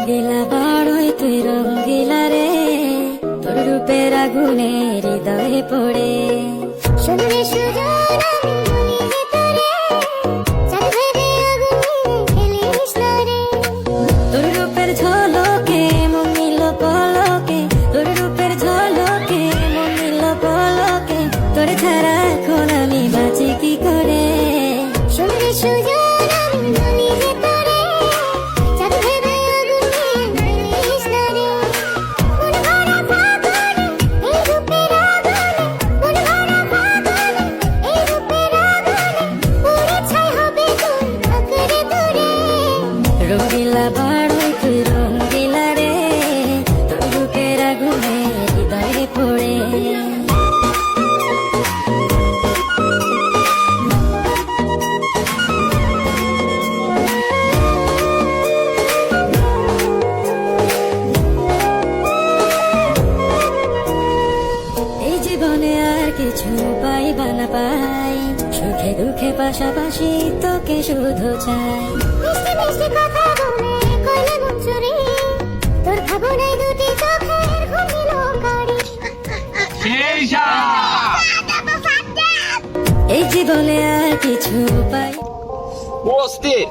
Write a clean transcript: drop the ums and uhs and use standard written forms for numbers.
রঙ্গিলা বড়ই তুই রঙ্গিলা রে, তোর রূপের আগুনে হৃদয়ে পড়ে। শুনলে সুজন আমি বলি যে তোরে, চাঁদ ভেবে আগুনে খেলিস না রে। তোর রূপের ঝলকে মন নিল পলকে, তোর রূপের ঝলকে মন নিল পলকে, তোর ছাড়া এখন আমি বাঁচি কি করে। শুনলে সুজন আমি বলি যে তোরে, চাঁদ ভেবে আগুনে খেলিস না রে। মন ভরা ফাগুনে এই রূপের আগুনে, মন ভরা ফাগুনে এই রূপের আগুনে, পুড়ে ছাই হবে তোর আঁকড়ে ধরে। রঙ্গিলা বড়ই তুই রঙ্গিলা রে, তোর রূপের আগুনে হৃদয়ে পড়ে। এই জীবনে আর কিছু পাইবা না পাই, সুখে দুঃখে পাশাপাশি তোকে শুধু চাই। মিষ্টি মিষ্টি কথা বলে কইলে মন চুরি, তোর ভাবনায় দুটি চোখের ঘুমিল কারি। এই জীবনে আর কিছু পাই অস্থির